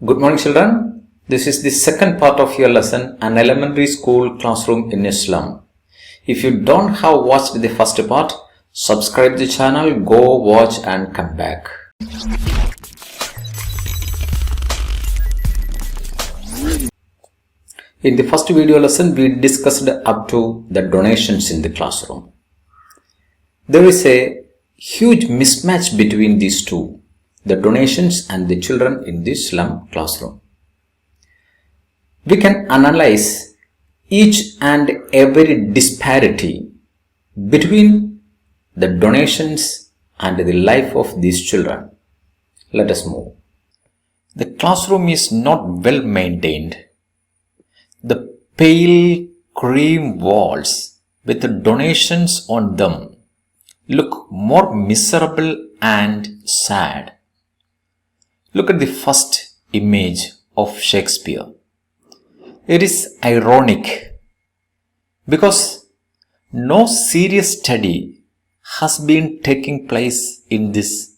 Good morning, children. This is the second part of your lesson, an elementary school classroom in a slum. If you don't have watched the first part, subscribe the channel, go watch and come back. In the first video lesson, we discussed up to the donations in the classroom. There is a huge mismatch between these two, the donations and the children in the slum classroom. We can analyze each and every disparity between the donations and the life of these children. Let us move. The classroom is not well maintained. The pale cream walls with the donations on them look more miserable and sad. Look at the first image of Shakespeare. It is ironic because no serious study has been taking place in this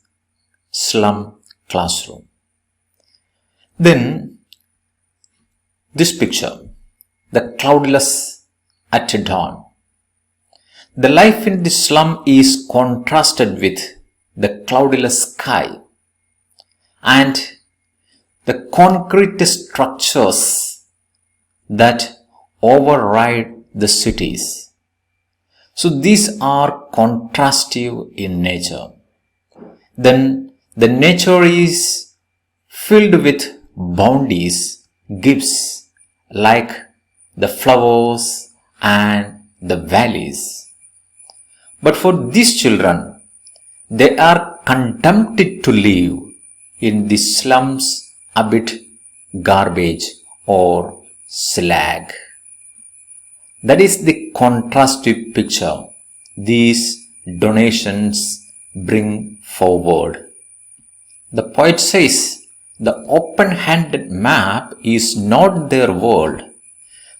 slum classroom. Then this picture, the cloudless at dawn. The life in the slum is contrasted with the cloudless sky and the concrete structures that override the cities. So these are contrastive in nature. Then the nature is filled with bounties, gifts like the flowers and the valleys. But for these children, they are condemned to live in the slums amid garbage or slag. That is the contrastive picture these donations bring forward. The poet says the open-handed map is not their world.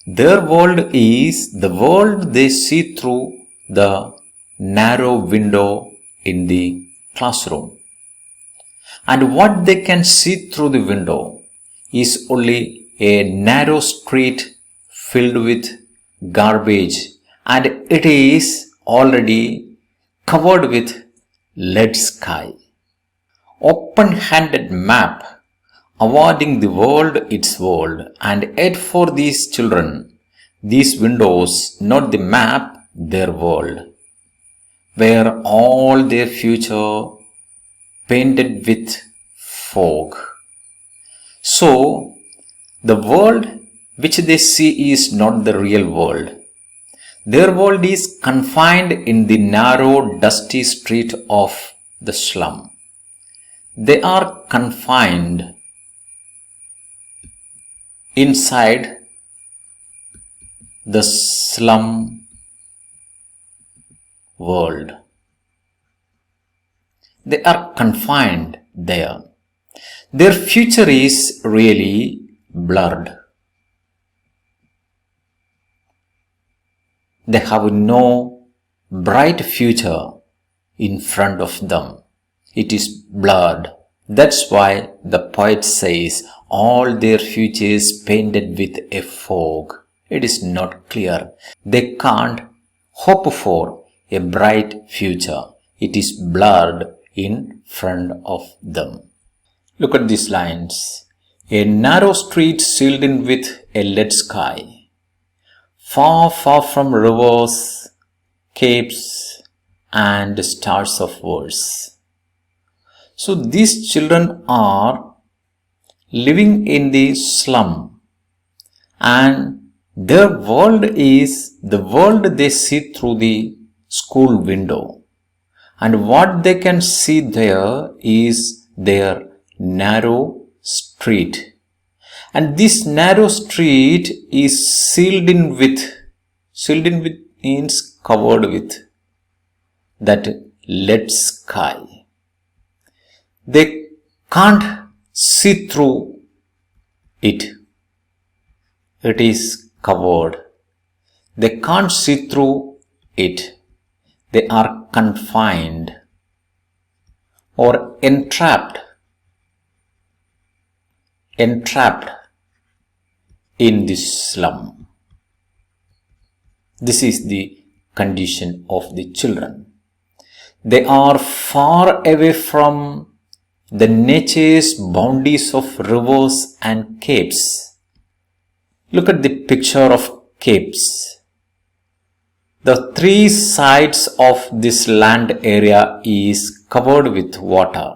Their world is the world they see through the narrow window in the classroom. And what they can see through the window is only a narrow street filled with garbage, and it is already covered with lead sky. Open-handed map awarding the world its world, and yet for these children, these windows, not the map, their world, where all their future painted with fog. So, the world which they see is not the real world. Their world is confined in the narrow, dusty street of the slum. They are confined inside the slum world. They are confined there. Their future is really blurred. They have no bright future in front of them. It is blurred. That's why the poet says all their future is painted with a fog. It is not clear. They can't hope for a bright future. It is blurred in front of them. Look at these lines. A narrow street sealed in with a lead sky. Far, far from rivers, capes, and stars of words. So these children are living in the slum, and their world is the world they see through the school window. And what they can see there is their narrow street. And this narrow street is sealed in with means covered with that lead sky. They can't see through it. It is covered. They can't see through it. They are confined or entrapped entrapped in this slum. This is the condition of the children. They are far away from the nature's boundaries of rivers and caves. Look at the picture of caves. The three sides of this land area is covered with water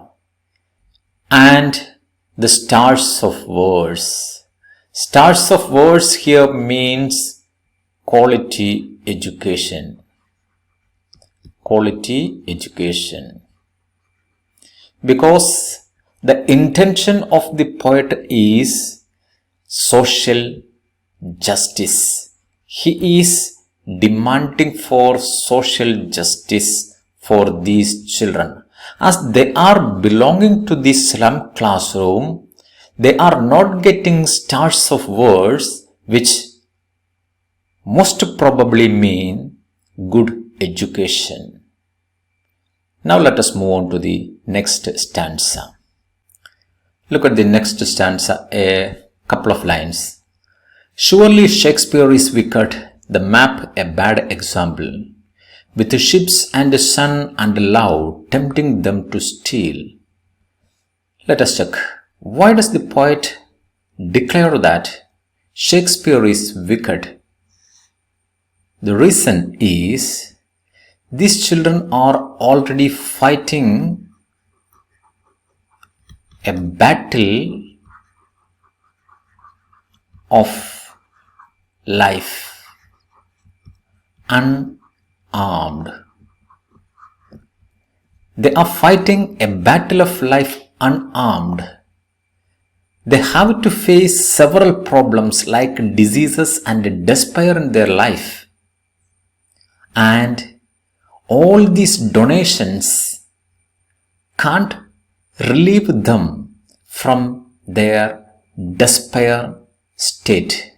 and the stars of words. Stars of words here means quality education. Quality education. Because the intention of the poet is social justice. He is demanding for social justice for these children. As they are belonging to the slum classroom, they are not getting stars of words, which most probably mean good education. Now let us move on to the next stanza. Look at the next stanza, a couple of lines. Surely Shakespeare is wicked, the map a bad example, with the ships and the sun and love tempting them to steal. Let us check. Why does the poet declare that Shakespeare is wicked? The reason is these children are already fighting a battle of life, unarmed. They are fighting a battle of life unarmed. They have to face several problems like diseases and despair in their life. And all these donations can't relieve them from their despair state.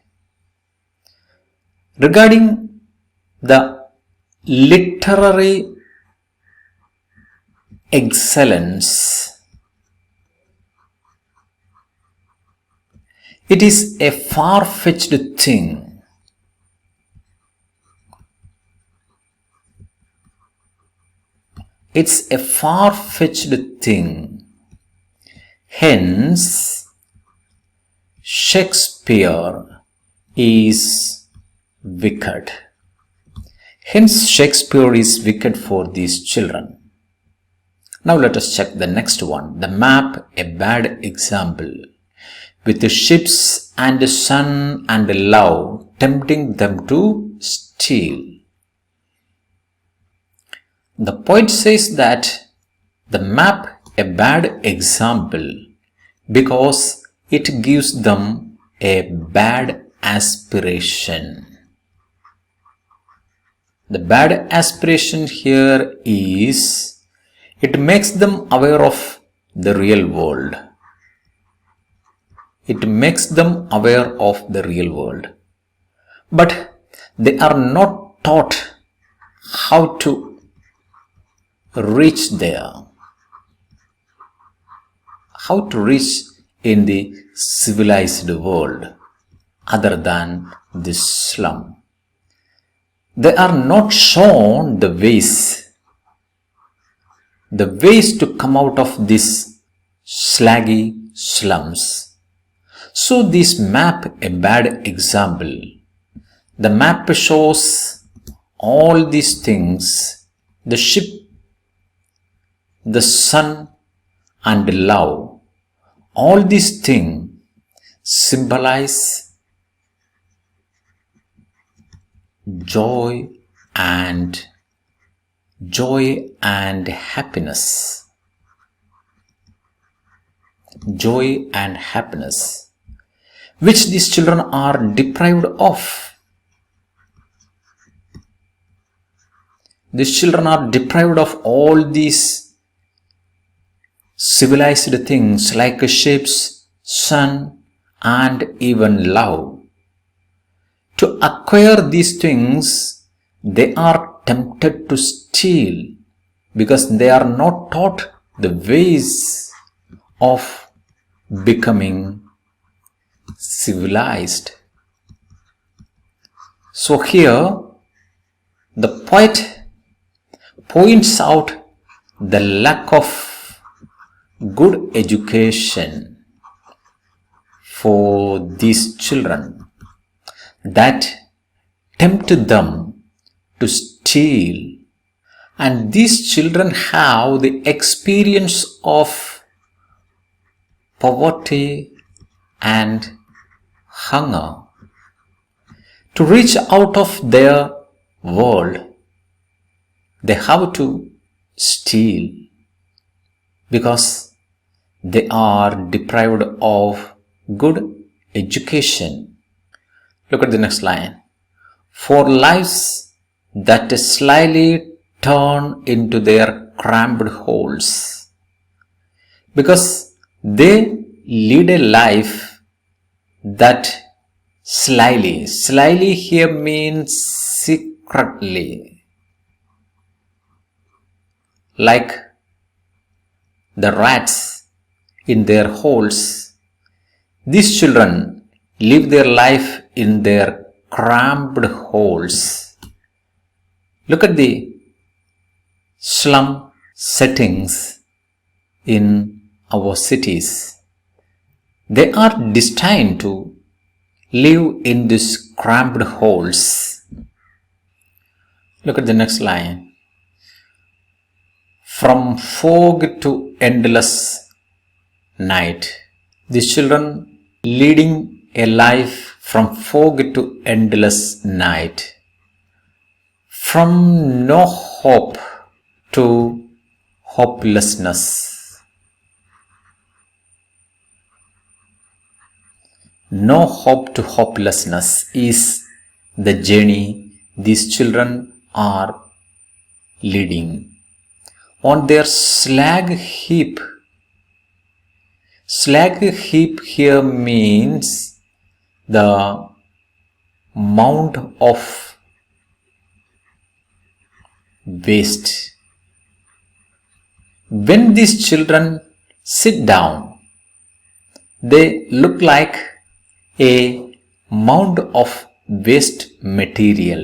Regarding the literary excellence, it is a far-fetched thing. It's a far-fetched thing. Hence, Shakespeare is wicked. Hence, Shakespeare is wicked for these children. Now let us check the next one. The map, a bad example, with the ships and the sun and the love tempting them to steal. The poet says that the map a bad example because it gives them a bad aspiration. The bad aspiration here is it makes them aware of the real world. It makes them aware of the real world. But they are not taught how to reach there. How to reach in the civilized world other than this slum. They are not shown the ways to come out of these slaggy slums. So this map a bad example. The map shows all these things, the ship, the sun and love. All these things symbolize joy and happiness. Joy and happiness, which these children are deprived of. These children are deprived of all these civilized things like ships, sun, and even love. To acquire these things, they are tempted to steal because they are not taught the ways of becoming civilized. So here the poet points out the lack of good education for these children that tempt them to steal, and these children have the experience of poverty and hunger. To reach out of their world, they have to steal because they are deprived of good education. Look at the next line. For lives that slyly turn into their cramped holes, because they lead a life that slyly here means secretly, like the rats in their holes. These children live their life in their cramped holes. Look at the slum settings in our cities. They are destined to live in these cramped holes. Look at the next line. From fog to endless night. These children leading a life from fog to endless night. From no hope to hopelessness. No hope to hopelessness is the journey these children are leading. On their slag heap. Slag heap here means the mound of waste. When these children sit down, they look like a mound of waste material.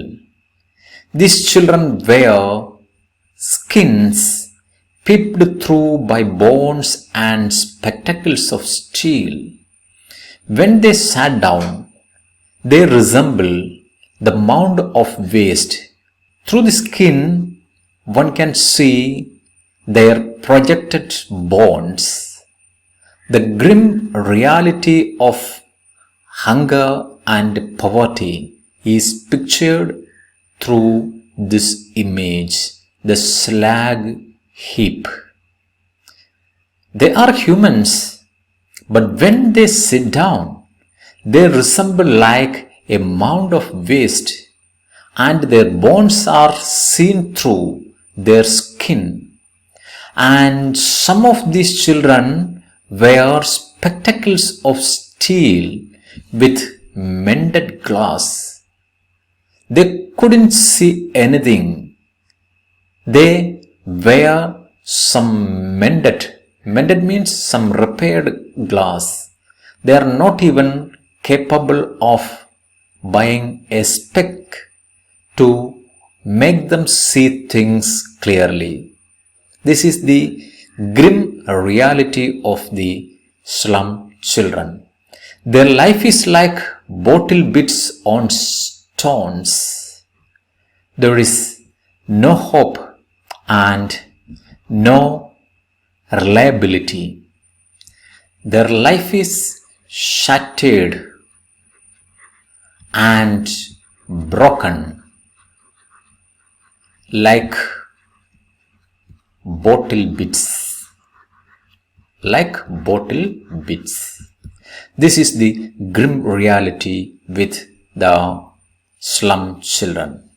These children wear skins peeped through by bones and spectacles of steel. When they sat down, they resemble the mound of waste. Through the skin, one can see their projected bones. The grim reality of hunger and poverty is pictured through this image, the slag heap. They are humans, but when they sit down, they resemble like a mound of waste, and their bones are seen through their skin. And some of these children wear spectacles of steel with mended glass. They couldn't see anything. They wear some mended means some repaired glass. They are not even capable of buying a spec to make them see things clearly. This is the grim reality of the slum children. Their life is like bottle bits on stones. There is no hope and no reliability. Their life is shattered and broken like bottle bits. This is the grim reality with the slum children.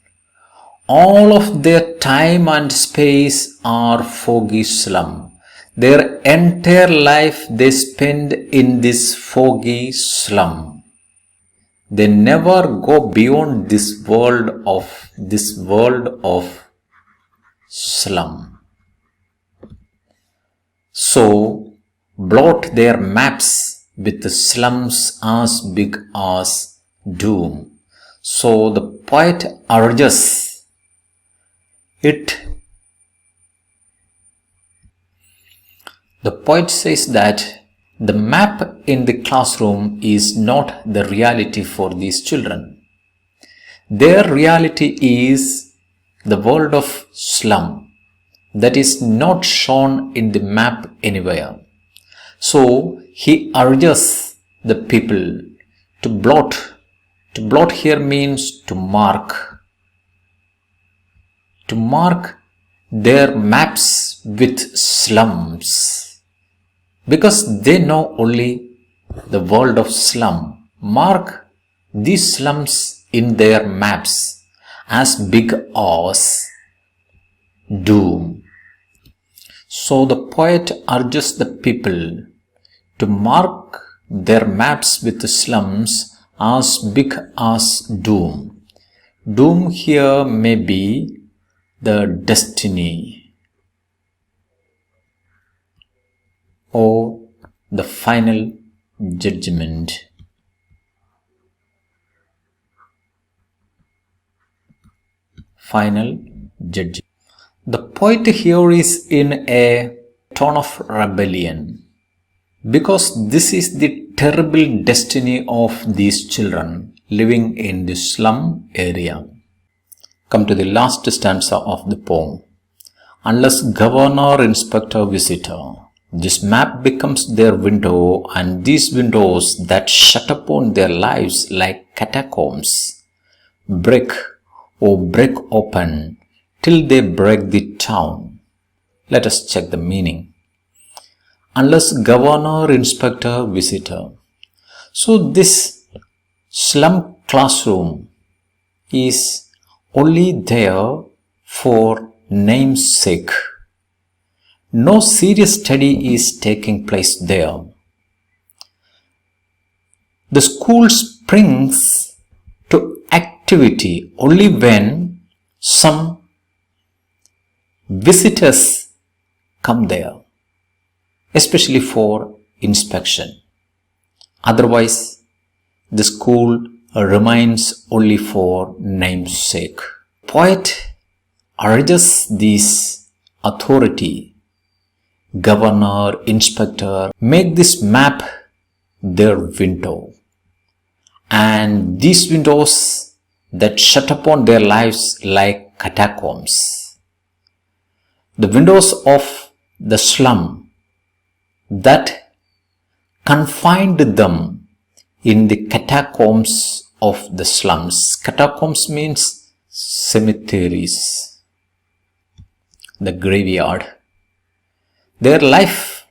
All of their time and space are foggy slum. Their entire life they spend in this foggy slum. They never go beyond this world of slum. So blot their maps with the slums as big as doom. So the poet urges it. The poet says that the map in the classroom is not the reality for these children. Their reality is the world of slum that is not shown in the map anywhere. So he urges the people to blot. To blot here means to mark. To mark their maps with slums. Because they know only the world of slum. Mark these slums in their maps as big as doom. So the poet urges the people to mark their maps with the slums as big as doom. Doom here may be the destiny or the final judgment. Final judgment. The poet here is in a tone of rebellion, because this is the terrible destiny of these children living in the slum area. Come to the last stanza of the poem. Unless governor, inspector, visitor, this map becomes their window, and these windows that shut upon their lives like catacombs break open till they break the town. Let us check the meaning. Unless governor, inspector, visitor. So this slum classroom is only there for name's sake. No serious study is taking place there. The school springs to activity only when some visitors come there, especially for inspection. Otherwise, the school remains only for name's sake. Poet urges this authority, governor, inspector, make this map their window, and these windows that shut upon their lives like catacombs. The windows of the slum that confined them in the catacombs of the slums. Catacombs means cemeteries, the graveyard. Their life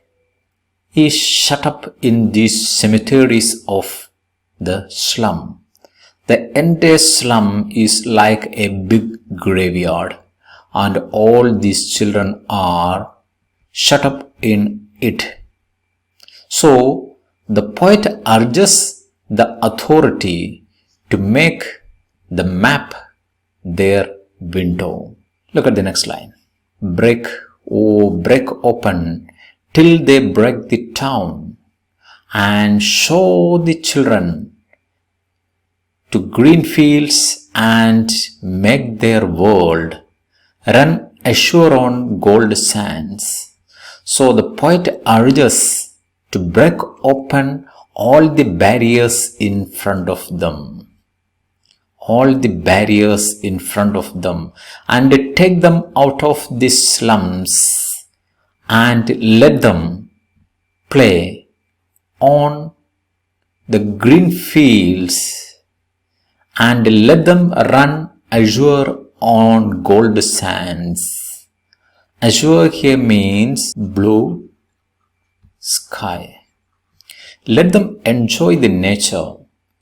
is shut up in these cemeteries of the slum. The entire slum is like a big graveyard, and all these children are shut up in it. So the poet urges the authority to make the map their window. Look at the next line. Break open till they break the town, and show the children to green fields and make their world run ashore on gold sands. So the poet urges to break open all the barriers in front of them. All the barriers in front of them, and take them out of the slums and let them play on the green fields and let them run azure on gold sands. Azure here means blue sky. Let them enjoy the nature.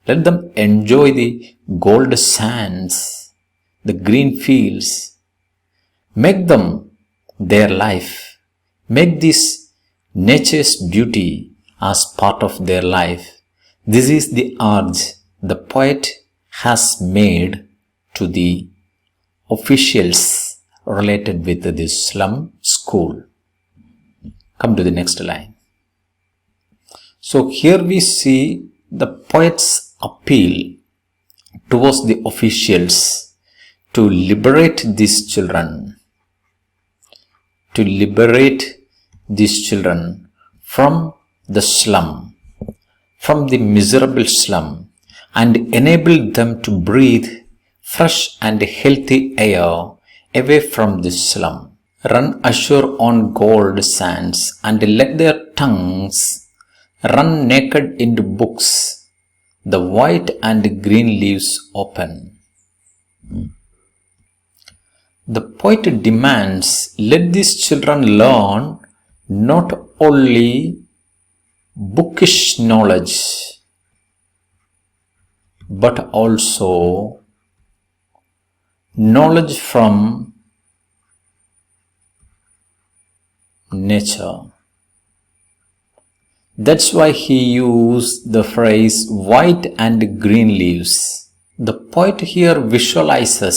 Let them enjoy the gold sands, the green fields. Make them their life. Make this nature's beauty as part of their life. This is the urge the poet has made to the officials related with this slum school. Come to the next line. So here we see the poet's appeal towards the officials to liberate these children, from the slum, from the miserable slum, and enable them to breathe fresh and healthy air away from the slum. Run ashore on gold sands and let their tongues run naked into books, the white and green leaves open. The poet demands, let these children learn not only bookish knowledge, but also knowledge from nature. That's why he used the phrase white and green leaves. The poet here visualizes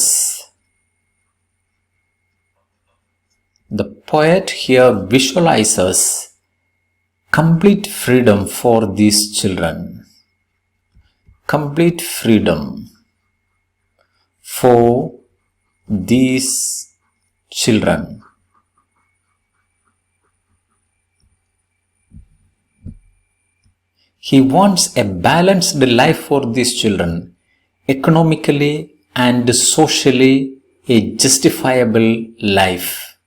complete freedom for these children. Complete freedom for these children. He wants a balanced life for these children, economically and socially a justifiable life.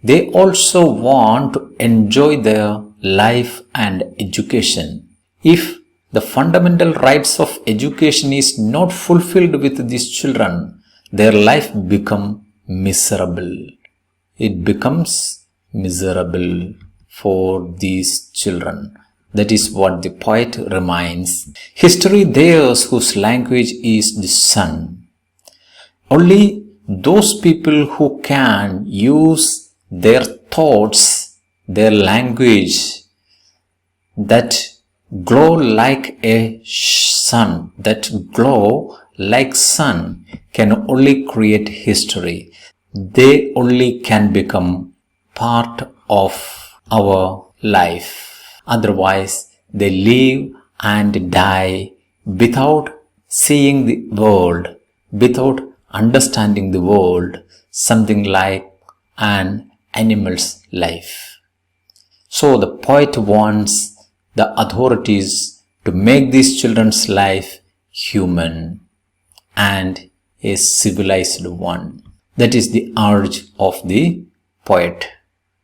They also want to enjoy their life and education. If the fundamental rights of education is not fulfilled with these children, their life becomes miserable. It becomes miserable for these children. That is what the poet reminds. History theirs whose language is the sun. Only those people who can use their thoughts, their language, that glow like a sun, can only create history. They only can become part of our life. Otherwise, they live and die without seeing the world, without understanding the world, something like an animal's life. So the poet wants the authorities to make these children's life human and a civilized one. That is the urge of the poet.